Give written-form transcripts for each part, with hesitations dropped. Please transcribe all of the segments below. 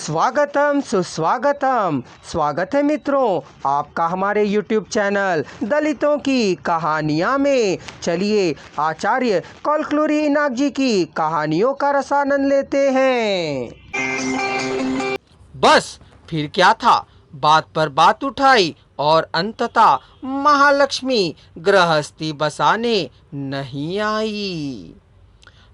स्वागतम सुस्वागतम। स्वागत है मित्रों आपका हमारे YouTube चैनल दलितों की कहानियाँ में। चलिए आचार्य कौलक्लुरी इनाक जी की कहानियों का रसानंद लेते हैं। बस फिर क्या था, बात पर बात उठाई और अंततः महालक्ष्मी गृहस्थी बसाने नहीं आई।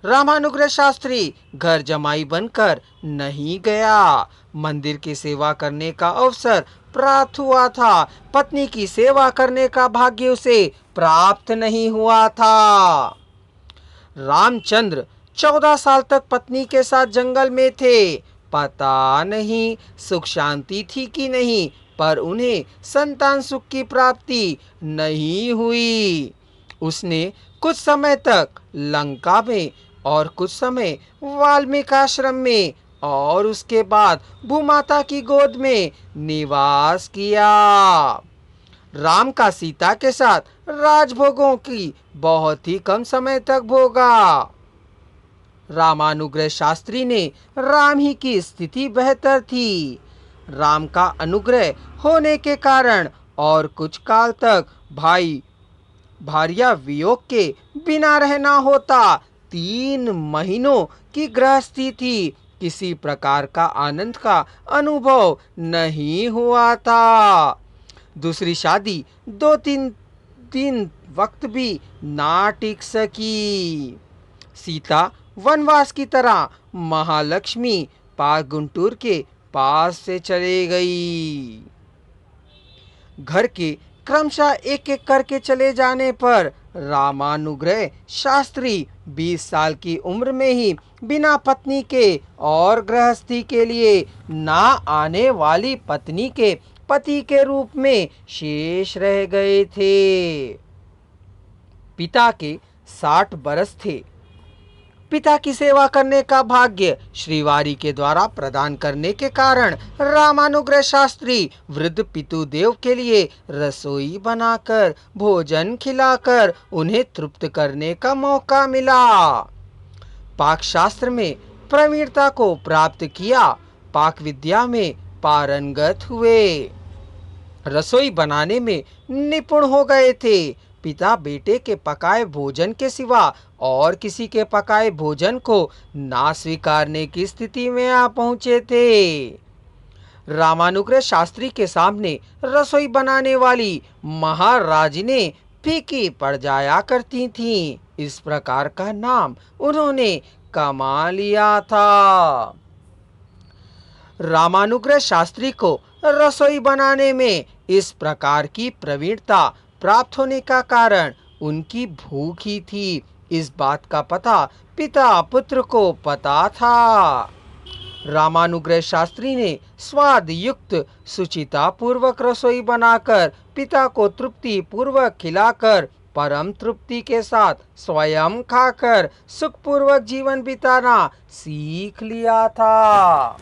रामानुग्रह शास्त्री घर जमाई बनकर नहीं गया। मंदिर की सेवा करने का अवसर प्राप्त हुआ था, पत्नी की सेवा करने का भाग्य उसे प्राप्त नहीं हुआ था। रामचंद्र 14 साल तक पत्नी के साथ जंगल में थे। पता नहीं सुख शांति थी कि नहीं, पर उन्हें संतान सुख की प्राप्ति नहीं हुई। उसने कुछ समय तक लंका में और कुछ समय वाल्मीकि आश्रम में और उसके बाद भूमाता की गोद में निवास किया। राम का सीता के साथ राजभोगों की बहुत ही कम समय तक भोगा। रामानुग्रह शास्त्री ने राम ही की स्थिति बेहतर थी। राम का अनुग्रह होने के कारण और कुछ काल तक भार्या वियोग के बिना रहना होता। 3 महीनों की गृहस्थी थी, किसी प्रकार का आनंद का अनुभव नहीं हुआ था। दूसरी शादी 2-3 दिन वक्त भी ना टिक सकी। सीता वनवास की तरह महालक्ष्मी पास गुंटूर के पास से चले गई। घर के क्रमशः एक एक करके चले जाने पर रामानुग्रह शास्त्री 20 साल की उम्र में ही बिना पत्नी के और गृहस्थी के लिए ना आने वाली पत्नी के पति के रूप में शेष रह गए थे। पिता के 60 बरस थे। पिता की सेवा करने का भाग्य श्रीवारी के द्वारा प्रदान करने के कारण रामानुग्रह शास्त्री वृद्ध पितुदेव के लिए रसोई बनाकर भोजन खिलाकर उन्हें तृप्त करने का मौका मिला। पाक शास्त्र में प्रवीणता को प्राप्त किया, पाक विद्या में पारंगत हुए, रसोई बनाने में निपुण हो गए थे। पिता बेटे के पकाए भोजन के सिवा और किसी के पकाए भोजन को ना स्वीकारने की स्थिति में आ पहुंचे थे। रामानुग्रह शास्त्री के सामने रसोई बनाने वाली महाराजिनें फीकी पड़ जाया करती थीं। इस प्रकार का नाम उन्होंने कमा लिया था। रामानुग्रह शास्त्री को रसोई बनाने में इस प्रकार की प्रवीणता प्राप्त होने का कारण उनकी भूख ही थी। इस बात का पता पिता पुत्र को पता था। रामानुग्रह शास्त्री ने स्वाद युक्त सुचिता पूर्वक रसोई बनाकर पिता को तृप्ति पूर्वक खिलाकर परम तृप्ति के साथ स्वयं खाकर सुखपूर्वक जीवन बिताना सीख लिया था।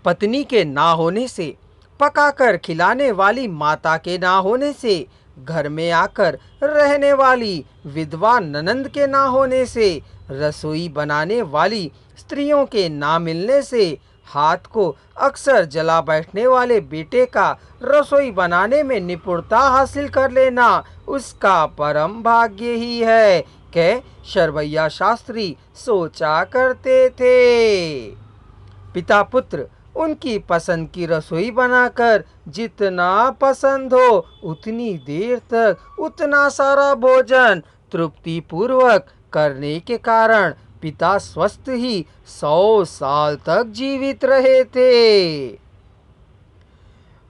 पत्नी के ना होने से, पकाकर खिलाने वाली माता के ना होने से, घर में आकर रहने वाली विधवा ननंद के ना होने से, रसोई बनाने वाली स्त्रियों के ना मिलने से, हाथ को अक्सर जला बैठने वाले बेटे का रसोई बनाने में निपुणता हासिल कर लेना उसका परम भाग्य ही है, कह शरभैया शास्त्री सोचा करते थे। पिता पुत्र उनकी पसंद की रसोई बनाकर जितना पसंद हो उतनी देर तक उतना सारा भोजन तृप्ति पूर्वक करने के कारण पिता स्वस्थ ही 100 साल तक जीवित रहे थे।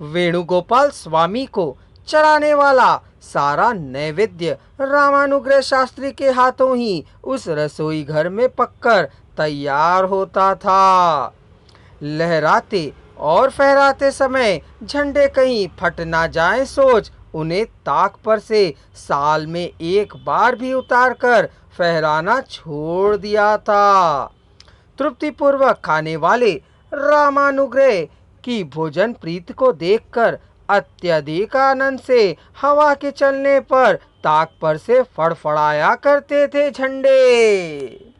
वेणुगोपाल स्वामी को चढ़ाने वाला सारा नैवेद्य रामानुग्रह शास्त्री के हाथों ही उस रसोई घर में पककर तैयार होता था। लहराते और फहराते समय झंडे कहीं फट ना जाए सोच उन्हें ताक पर से साल में एक बार भी उतार कर फहराना छोड़ दिया था। तृप्तिपूर्वक खाने वाले रामानुग्रह की भोजन प्रीत को देखकर अत्यधिक आनंद से हवा के चलने पर ताक पर से फड़फड़ाया करते थे झंडे।